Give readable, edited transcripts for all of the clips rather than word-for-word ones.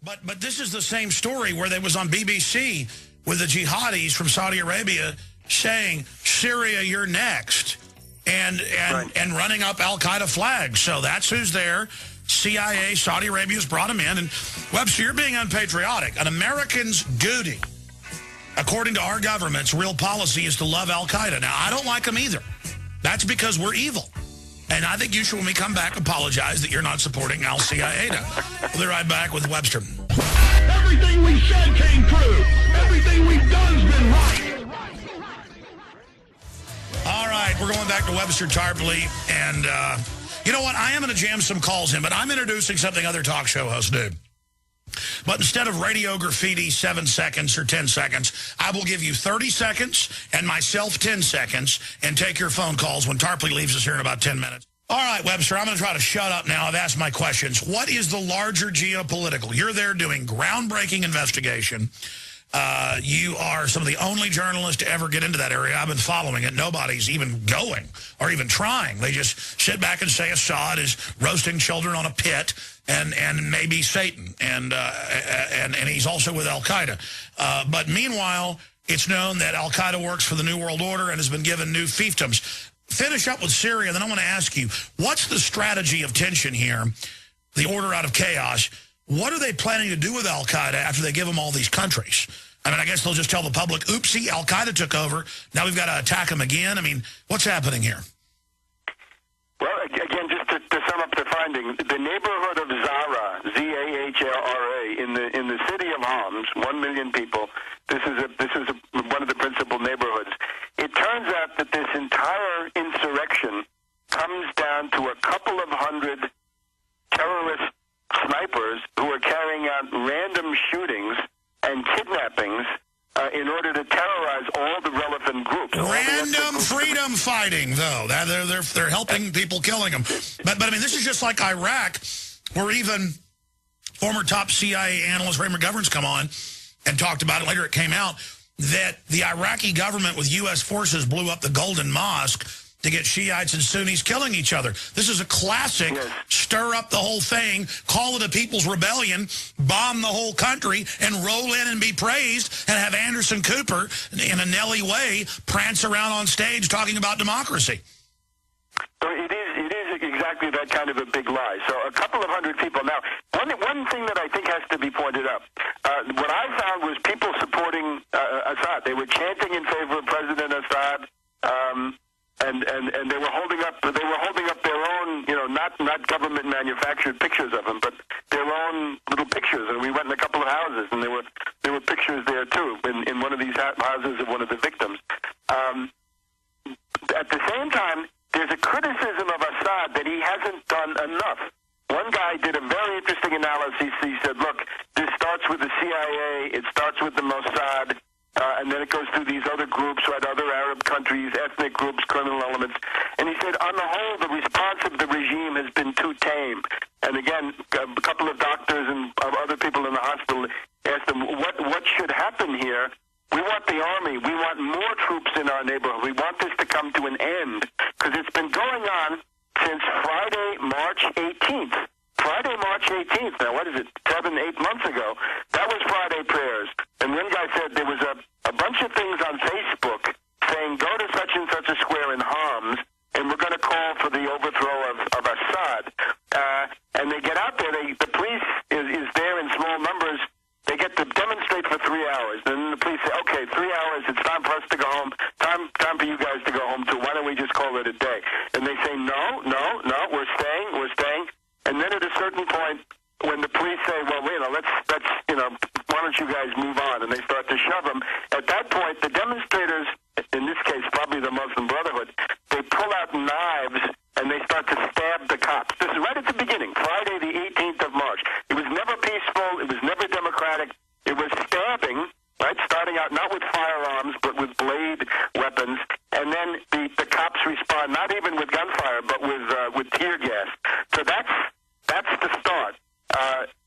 But this is the same story where they was on BBC with the jihadis from Saudi Arabia saying, Syria, you're next, and running up al-Qaeda flags. So that's who's there. CIA, Saudi Arabia's brought him in. And Webster, you're being unpatriotic. An American's duty, according to our government's real policy, is to love al-Qaeda. Now, I don't like them either. That's because we're evil. And I think you should, when we come back, apologize that you're not supporting al-Qaeda. We'll be right back with Webster. Everything we said came true. Everything we've done's been right. All right, we're going back to Webster Tarpley. And you know what? I am going to jam some calls in, but I'm introducing something other talk show hosts do. But instead of radio graffiti 7 seconds or 10 seconds, I will give you 30 seconds and myself 10 seconds and take your phone calls when Tarpley leaves us here in about 10 minutes. All right, Webster, I'm going to try to shut up now. I've asked my questions. What is the larger geopolitical? You're there doing groundbreaking investigation. You are some of the only journalists to ever get into that area. I've been following it. Nobody's even going or even trying. They just sit back and say Assad is roasting children on a pit and maybe Satan. And he's also with al-Qaeda. But meanwhile, it's known that al-Qaeda works for the New World Order and has been given new fiefdoms. Finish up with Syria, then I want to ask you, what's the strategy of tension here, the order out of chaos? What are they planning to do with al-Qaeda after they give them all these countries? I mean, I guess they'll just tell the public, oopsie, al-Qaeda took over. Now we've got to attack them again. I mean, what's happening here? Well, again, just to sum up the finding, the neighborhood of Zahra, Z-A-H-R-A, in the city of Homs, 1 million people, this is one of the principal neighborhoods. It turns out that this entire insurrection comes down to a couple of hundred terrorist snipers who are carrying out random shootings and kidnappings in order to terrorize all the relevant groups. Random freedom fighting, though. They're helping people, killing them. But I mean, this is just like Iraq, where even former top CIA analyst Ray McGovern's come on and talked about it. Later it came out that the Iraqi government with U.S. forces blew up the Golden Mosque to get Shiites and Sunnis killing each other. This is a classic, stir up the whole thing, call it a people's rebellion, bomb the whole country, and roll in and be praised, and have Anderson Cooper, in a Nelly way, prance around on stage talking about democracy. So it is exactly that kind of a big lie. So a couple of hundred people. Now, one thing that I think has to be pointed out, what I found was people supporting Assad. They were chanting in favor of President Assad, and they were holding up their own, not government manufactured pictures of him, but their own little pictures. And we went in a couple of houses, and there were pictures there too in one of these houses of one of the victims. At the same time, there's a criticism of Assad that he hasn't done enough. One guy did a very interesting analysis. He said, look, this starts with the CIA, it starts with the Mossad, and then it goes through these other groups, right, other Arab countries, ethnic groups, criminal elements. And he said, on the whole, the response of the regime has been too tame. And again, a couple of doctors and other people in the hospital asked him, what should happen here? We want the army. We want more troops in our neighborhood. We want this to come to an end, because it's been going on since Friday, March 18th. Friday, March 18th. Now, what is it, 7, 8 months ago? That was Friday prayers. And one guy said there was a bunch of things on Facebook saying, go to such and such a square in Homs, and we're going to call for the overthrow of Assad. And they get out there. The police is there in small numbers. They get to demonstrate for 3 hours. Then the police say, okay, 3 hours, it's time for us to go home. Time for you guys to go home, too. Why don't we just call it a day? And they say, no, we're staying. And then at a certain point, when the police say, well, let's why don't you guys move on? And they start to shove them. At that point, the demonstrators, in this case, probably the Muslim Brotherhood, they pull out knives and they start to stab the cops. This is right at the beginning, Friday the 18th of March. It was never peaceful. It was never democratic. It was stabbing, right, starting out not with firearms, but with blade weapons. And then the cops respond, not even with gunfire, but with tear gas. So that's the start.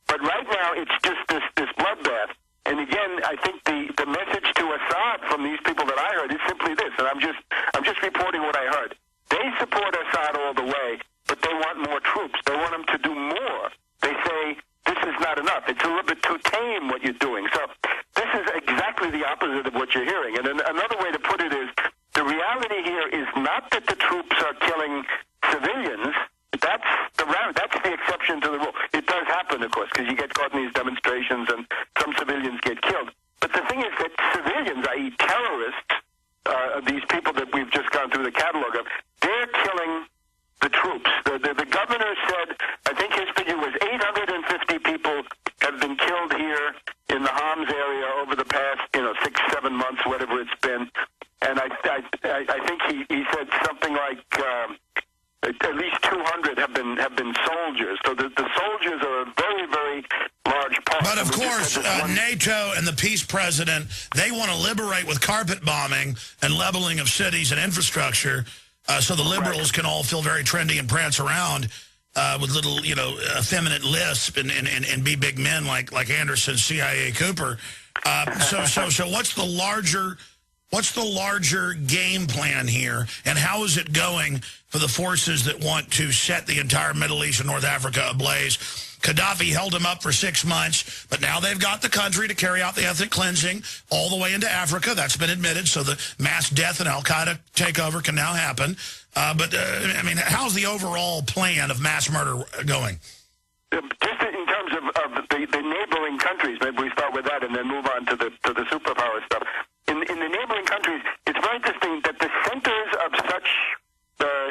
But right now, it's just this bloodbath. And again, I think the message to Assad from these people that I heard is simply this, and I'm just reporting what I heard. They support Assad all the way, but they want more troops. They want him to do enough. It's a little bit too tame what you're doing. So this is exactly the opposite of what you're hearing. And another way to put it is, the reality here is not that the troops are killing civilians. That's the exception to the rule. It does happen, of course, because you get caught in these demonstrations and some civilians get killed. But the thing is that civilians, i.e. terrorists, these people that we've just gone through the catalog of, they're killing the troops. The governor said, I think his figure was 850 people have been killed here in the Homs area over the past, 6-7 months, whatever it's been. And I think he said something like at least 200 have been soldiers. So the soldiers are a very, very large part. But of course, NATO and the peace president, they want to liberate with carpet bombing and leveling of cities and infrastructure, so the liberals can all feel very trendy and prance around with little, effeminate lisp and be big men like Anderson, CIA Cooper. So what's the larger game plan here, and how is it going for the forces that want to set the entire Middle East and North Africa ablaze? Gaddafi held them up for 6 months, but now they've got the country to carry out the ethnic cleansing all the way into Africa. That's been admitted, so the mass death and al-Qaeda takeover can now happen. How's the overall plan of mass murder going? Just in terms of the neighboring countries, maybe we start with that and then move on to the superpower stuff. In the neighboring countries, it's very interesting that the centers of such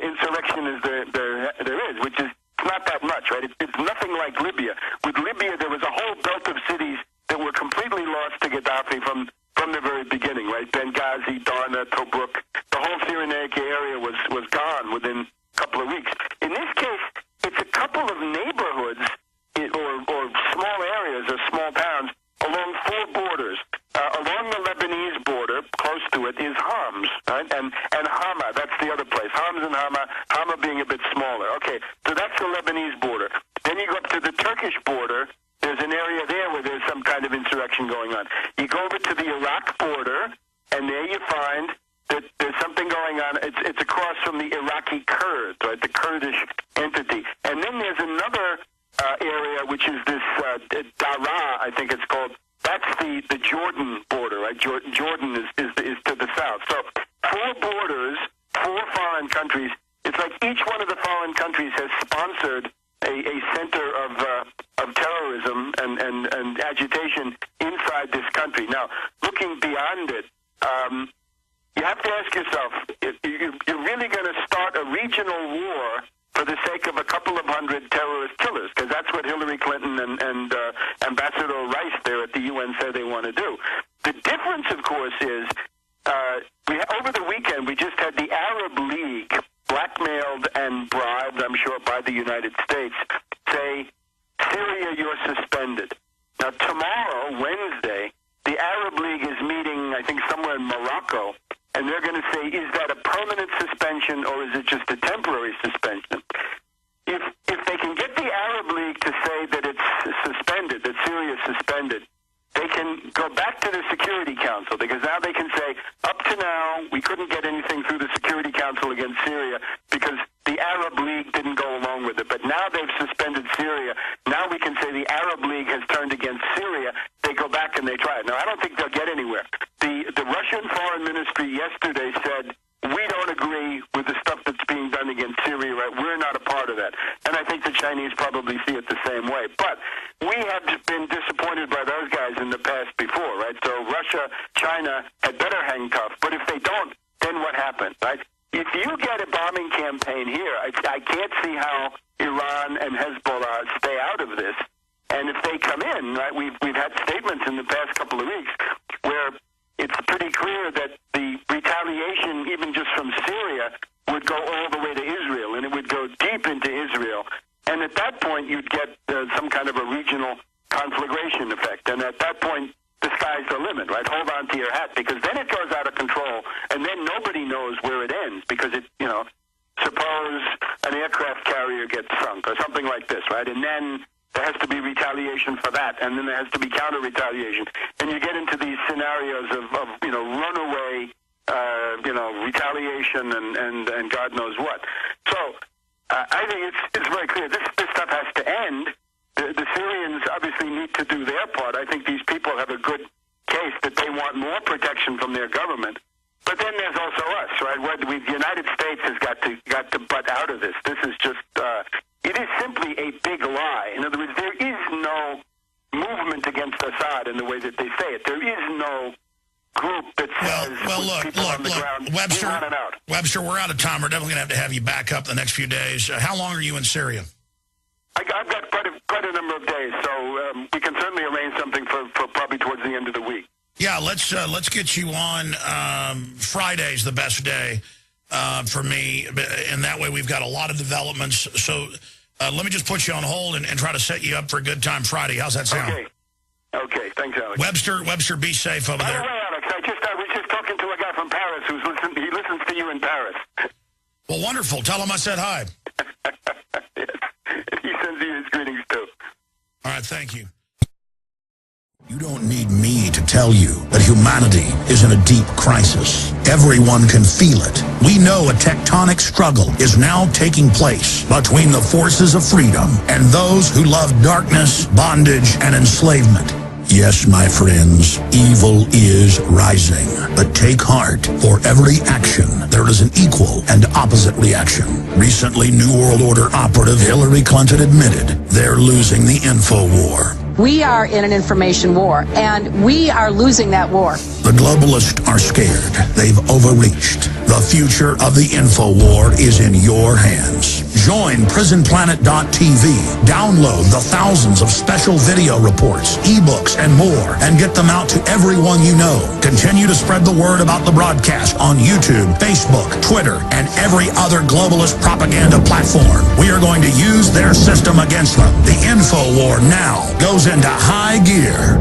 insurrection as there is, which is not that much, right? It's nothing like Libya. With Libya, there was a whole belt of cities that were completely lost to Gaddafi from the very beginning, right? Benghazi, Darna, Tobruk, the whole Cyrenaica area was gone within a couple of weeks. In this case, it's a couple of neighborhoods or small areas or small towns along 4 borders. Along the Lebanese border, close to it, is Homs, right? And Hama, that's the other place. Homs and Hama being a bit smaller. Okay, so that's the Lebanese border. Then you go up to the Turkish border. There's an area there where there's some kind of insurrection going on. You go over to the Iraq border, and there you find that there's something going on. It's across from the Iraqi Kurds, right? The Kurdish entity. And then there's another area, which is this Daraa, I think it's called. That's the Jordan border, right? Jordan is to the south. So 4 borders, 4 foreign countries. It's like each one of the foreign countries has sponsored a center of terrorism and agitation inside this country. Now, looking beyond it, you have to ask yourself, if you're really going to start a regional war for the sake of a couple of hundred terrorist killers, because that's what Hillary Clinton and Ambassador Rice there at the UN said they want to do. The difference, of course, is over the weekend we just had the Arab League, blackmailed and bribed, I'm sure, by the United States, say, Syria, you're suspended. Now, tomorrow, Wednesday, the Arab League is meeting, I think, somewhere in Morocco, and they're going to say, is that a permanent suspension or is it just a temporary suspension? If they can get the Arab League to say that it's suspended, that Syria is suspended, they can go back to the Security Council, because now they can say, up to now, we couldn't get anything through the Security Council against Syria because the Arab League didn't go along with it. But now they've suspended Syria. Now we can say the Arab League has turned against Syria. They go back and they try it. Now, I don't think they'll get anywhere. The Russian Foreign Ministry yesterday said, we don't agree with the stuff that's being done against Syria, right? We're not a part of that. And I think the Chinese probably see it the same way. But we have been disappointed by those guys in the past before, right? So Russia, China had better hang tough. But if they don't, then what happens, right? If you get a bombing campaign here, I can't see how Iran and Hezbollah stay out of this. And if they come in, right, we've had statements in the past couple of weeks where it's pretty clear that the retaliation, even just from Syria, would go all the way to Israel, and it would go deep into Israel. And at that point, you'd get some kind of a regional conflagration effect. And at that point, the sky's the limit, right? Hold on to your hat, because then it goes out of control, and then nobody knows where it ends, because suppose an aircraft carrier gets sunk or something like this, right? And then there has to be retaliation for that, and then there has to be counter-retaliation. And you get into these scenarios of runaway, retaliation and God knows what. So I think it's very clear. This stuff has to end. The Syrians obviously need need to do their part. I think these people have a good case that they want more protection from their government. But then there's also us, right? Where the United States has got to butt out of this. This is just, it is simply a big lie. In other words, there is no movement against Assad in the way that they say it. There is no group that says, look, Webster, we're out of time. We're definitely going to have you back up the next few days. How long are you in Syria? I've got quite a number of days, so we can certainly arrange something for probably towards the end of the week. Yeah, let's get you on. Friday's the best day for me, and that way we've got a lot of developments. So let me just put you on hold and try to set you up for a good time Friday. How's that sound? Okay, thanks, Alex. Webster, be safe over there. By the way, Alex, I was just talking to a guy from Paris he listens to you in Paris. Well, wonderful. Tell him I said hi. Yes. He sends you his greetings, too. All right, thank you. You don't need me to tell you that humanity is in a deep crisis. Everyone can feel it. We know a tectonic struggle is now taking place between the forces of freedom and those who love darkness, bondage, and enslavement. Yes, my friends, evil is rising. But take heart. For every action, there is an equal and opposite reaction. Recently, New World Order operative Hillary Clinton admitted they're losing the info war. We are in an information war, and we are losing that war. The globalists are scared. They've overreached. The future of the info war is in your hands. Join prisonplanet.tv. Download the thousands of special video reports, ebooks, and more, and get them out to everyone you know. Continue to spread the word about the broadcast on YouTube, Facebook, Twitter, and every other globalist propaganda platform. We are going to use their system against them. The info war now goes into high gear.